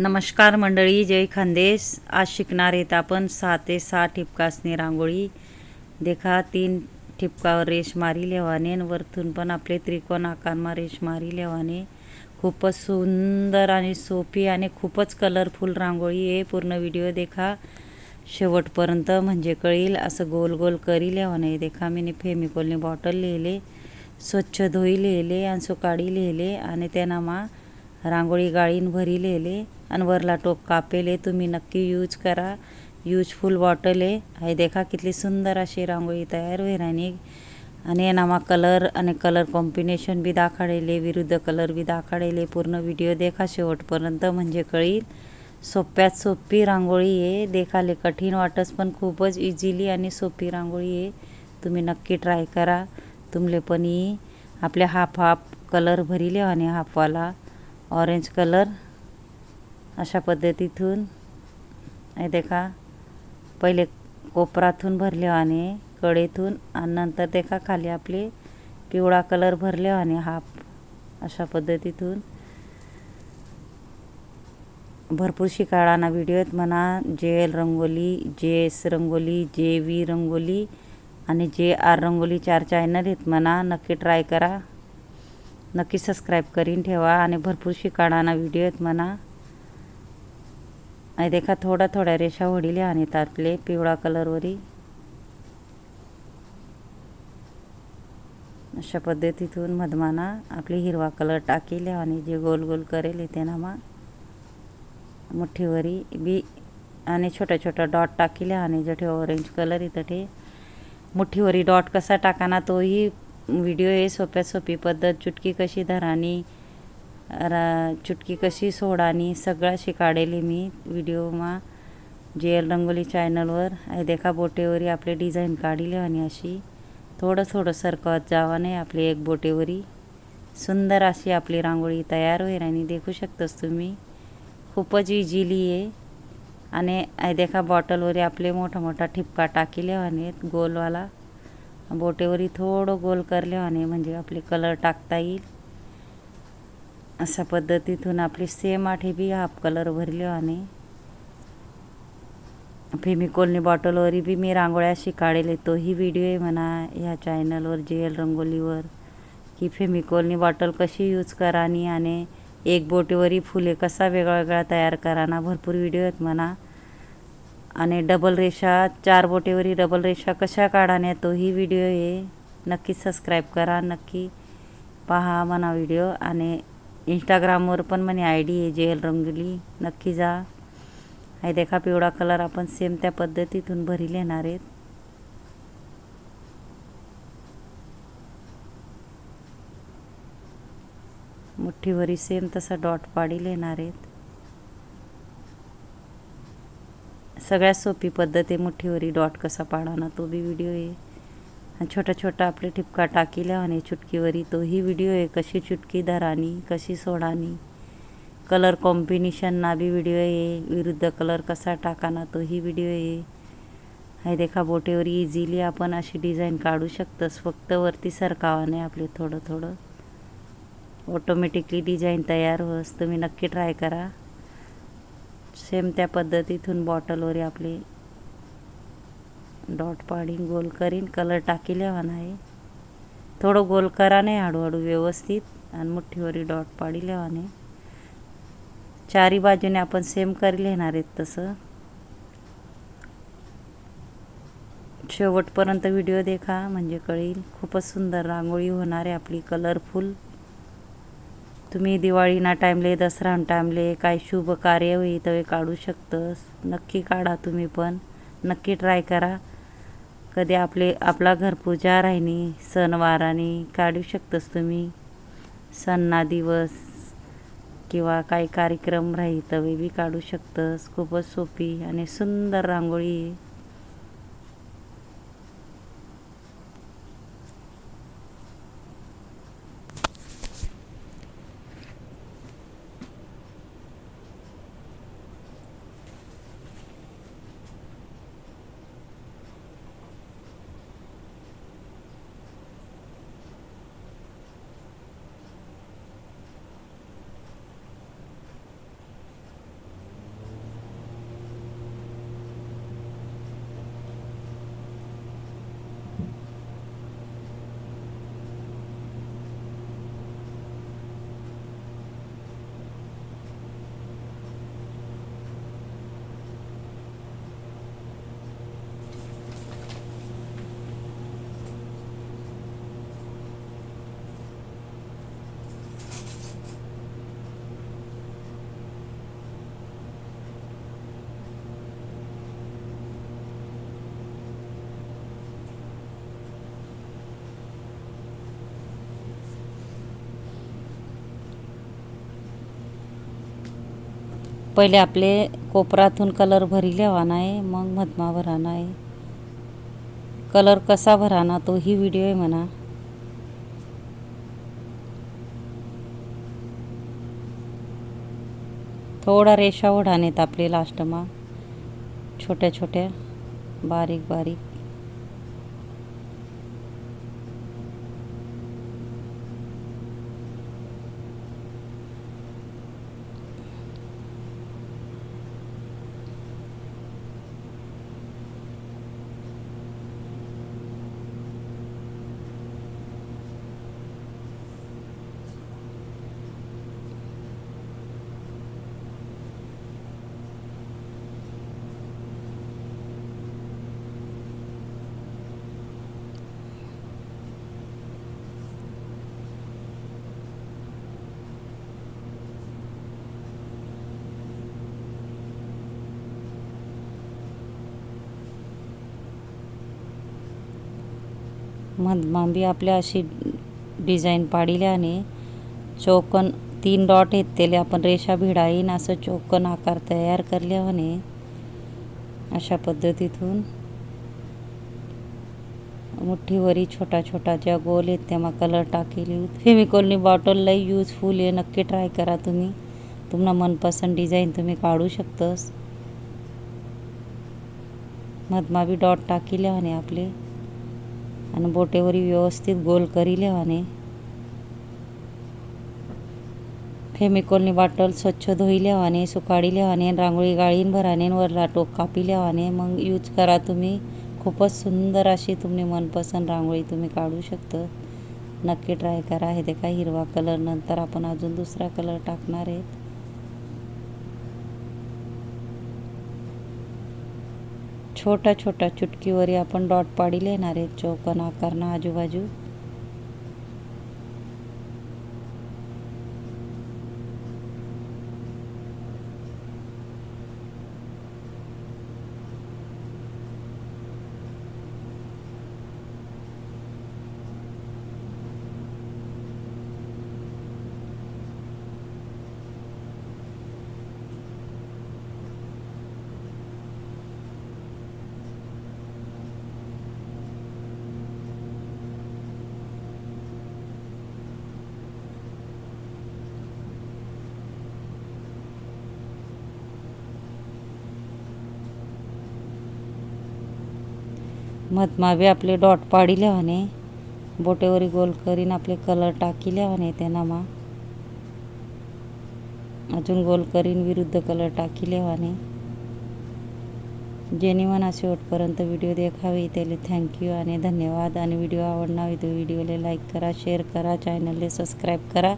नमस्कार मंडळी, जय खानदेश। आज शिकणार आहेत आपण 6 ते 6 ठिपकासनी रांगोळी। देखा 3 ठिपकावर रेष मारी लेवाने वरतून पण आपले त्रिकोण आकारमा रेष मारी लेवाने। खूपच सुंदर आणि सोपी आणि खूपच कलरफुल रांगोळी आहे। पूर्ण व्हिडिओ देखा शेवटपर्यंत म्हणजे कळेल। असं गोल गोल करी लेवाने। देखा मी फेमिकोलने बॉटल लिहिले, स्वच्छ धुई लिहिले आणि सुकाडी लिहिले आणि त्यांना मा रांगोळी गाळीन भरी लिहिले आणि वरला टोक कापेले। तुम्ही नक्की यूज करा, यूजफुल बॉटल आहे। हे देखा किती सुंदर अशी रांगोळी तयार होईल आणि एनामा कलर आणि कलर कॉम्बिनेशन बी दाखवलेले, विरुद्ध कलर बी दाखवलेले। पूर्ण व्हिडिओ देखा शेवटपर्यंत म्हणजे कळेल। सोप्यात सोपी रांगोळी आहे। देखाले कठीण वाटस पण खूपच इझिली आणि सोपी रांगोळी आहे। तुम्ही नक्की ट्राय करा। तुमले पण आपल्या हाफ कलर भरिले आणि हाफवाला ऑरेंज कलर अशा पद्धतीतून हे देखा पहिले कोपरातून भरले आणि कडेतून आणि नंतर देखा खाली आपले पिवळा कलर भरले आणि हाफ अशा पद्धतीतून भरपूर शिकाळाना व्हिडिओत म्हणा। जेएल रंगोली, जेएस रंगोली, जेवी रंगोली आणि JR रंगोली 4 चॅनल आहेत म्हणा। नक्की ट्राय करा, नक्की सबस्क्राईब करीन ठेवा आणि भरपूर शिकाळाना व्हिडिओ आहेत म्हणा। आणि देखा थोड्या थोड्या रेषा ओढिले आणि ताटले पिवळा कलरवरी अशा पद्धतीतून मधमाना आपली हिरवा कलर टाकीले आणि जे गोल गोल करेल त्यांना मा मुठीवरी बी आणि छोटा छोटा डॉट टाकीले आणि जठे ऑरेंज कलर इथे मुठीवरी डॉट कसा टाकाना तोही व्हिडिओ आहे। सोप्यात सोपी पद्धत, चुटकी कशी धरानी, चुटकी कशी सोडानी सगळं शिकाडेले मी व्हिडिओ मा जेएल रंगोली चॅनलवर। आहे देखा बोटेवरी आपले डिझाईन काढिले आणि अशी थोडं थोडं सरकवत जावाने आपली एक बोटेवरी सुंदर अशी आपली रांगोळी तयार होईल। आणि देखू शकतस तुम्ही खूपच इझिली आहे। आणि आहे देखा बॉटलवरी आपले मोठा मोठा ठिपका टाकीले आणि गोलवाला बोटेवरी थोडं गोल करले आणि म्हणजे आपले कलर टाकता येईल अशा पद्धतीतून आपली सेम आठे बी हाफ कलर भरले आणि फेमिकोलनी बॉटलवरी बी मी रांगोळ्या शिकाडेले। तोही व्हिडिओ आहे म्हणा ह्या चॅनलवर जेएल रंगोलीवर, की फेमिकोलनी बॉटल कशी यूज करानी आणि एक बोटेवरी फुले कसा वेगळा वेगळा तयार कराना भरपूर व्हिडिओ आहेत म्हणा। आणि डबल रेषा 4 बोटेवरी डबल रेषा कशा काढाण्या तोही व्हिडिओ आहे। नक्की सबस्क्राईब करा, नक्की पहा म्हणा व्हिडिओ। आणि इंस्टाग्रामवर पण म्हणे ID आहे जेएल रंगोली, नक्की जा। हे देखा पिवळा कलर आपण सेम त्या पद्धतीतून भरी लेणार आहेत। मुठीवरी सेम तसा डॉट पाडी लेणार आहेत। सगळ्यात सोपी पद्धत आहे मुठीवरी डॉट कसा पाडाना तो बी व्हिडिओ आहे। आणि छोटा छोटा आपले ठिपका टाकीले आणि चुटकीवरी तोही व्हिडिओ आहे। कशी चुटकी धरानी, कशी सोडानी, कलर कॉम्बिनेशन ना बी व्हिडिओ आहे। विरुद्ध कलर कसा टाकाना तोही व्हिडिओ आहे। हे देखा बोटेवरी इझिली आपण अशी डिझाईन काढू शकतस, फक्त वरती सरकावाने आपले थोडं थोडं ऑटोमॅटिकली डिझाईन तयार होस। तुम्ही नक्की ट्राय करा। सेम त्या पद्धतीतून बॉटलवरी आपले डॉट पाडीन गोल करीन कलर टाकीले आहे। थोडं गोल कराने हळूहळू व्यवस्थित आणि मुठीवरी डॉट पाडी लेवाने चारी बाजूने आपण सेम करी लेणार आहेत तसं। शेवटपर्यंत व्हिडिओ देखा म्हणजे कळेल। खूपच सुंदर रांगोळी होणार आहे आपली कलरफुल। तुम्ही दिवाळीना टाईमले, दसरा टाईमले काय शुभ कार्य होई तवे काढू शकतस। नक्की काढा तुम्ही पण, नक्की ट्राय करा। कधी आपला घरपूजा राहिनी सणवारानी काढू शकतस तुम्ही। सणना दिवस किंवा काही कार्यक्रम राही तवे बी काढू शकतस। खूपच सोपी आणि सुंदर रांगोळी आहे। पहिले आपले कोपरातून कलर भरी लेवाना आहे, मग मधमा भराना आहे. कलर कसा भराना तो ही व्हिडिओ आहे म्हणा. थोडा रेषा ओढानेत आपले लास्टमा छोट्या छोट्या बारीक बारीक. मधमा बी आपल्या अशी डिझाईन पाडिल्याने चौकोन 3 डॉट आहेत त्याला आपण रेषा भिडाईन असं चौकोन आकार तयार करल्याने अशा पद्धतीतून मुठ्ठीवरी छोटा छोटा ज्या गोल आहेत तेव्हा कलर टाकेली. फेविकॉलनी बॉटल लई यूजफुल आहे, नक्की ट्राय करा तुम्ही. तुम्हाला मनपसंद डिझाईन तुम्ही काढू शकतस. मधमा बी डॉट टाकिल्याने आपले आणि बोटेवरी व्यवस्थित गोल करिल्याने. फेमिकॉलनी बॉटल स्वच्छ धुईल्याने, सुकाडिल्याने, रांगोळी गाळीन भराने, वरला टोक कापिल्याने मग यूज करा तुम्ही. खूपच सुंदर अशी तुम्ही मनपसंद रांगोळी तुम्ही काढू शकता. नक्की ट्राय करा. हे देखा हिरवा कलर, नंतर आपण अजून दुसरा कलर टाकणार आहेत. छोटा छोटा चुटकीवरी आपण डॉट पाडी लेणार आहेत चौकोन आकारना आजूबाजू. मधमा बी आपले डॉट पाडिल्याने, बोटेवरी गोल करीन आपले कलर टाकिल्याने त्यांना मा अजून गोल करीन विरुद्ध कलर टाकिल्याने. जेनी मना शेवटपर्यंत व्हिडिओ देखावी त्याला थँक्यू आणि धन्यवाद. आणि व्हिडिओ आवडणार तो व्हिडिओला लाईक करा, शेअर करा, चॅनलला सबस्क्राईब करा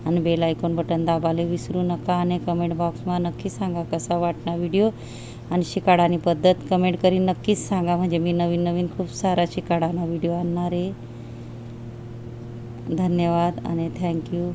आणि बेल आयकॉन बटन दाबायला विसरू नका. आणि कमेंट बॉक्समा नक्की सांगा कसा वाटणार व्हिडिओ आणि शिकाडानी पद्धत कमेंट करी नक्कीच सांगा. म्हणजे मी नवीन नवीन खूप सारा शिकाडाना व्हिडिओ आणणार आहे. धन्यवाद आणि थँक्यू.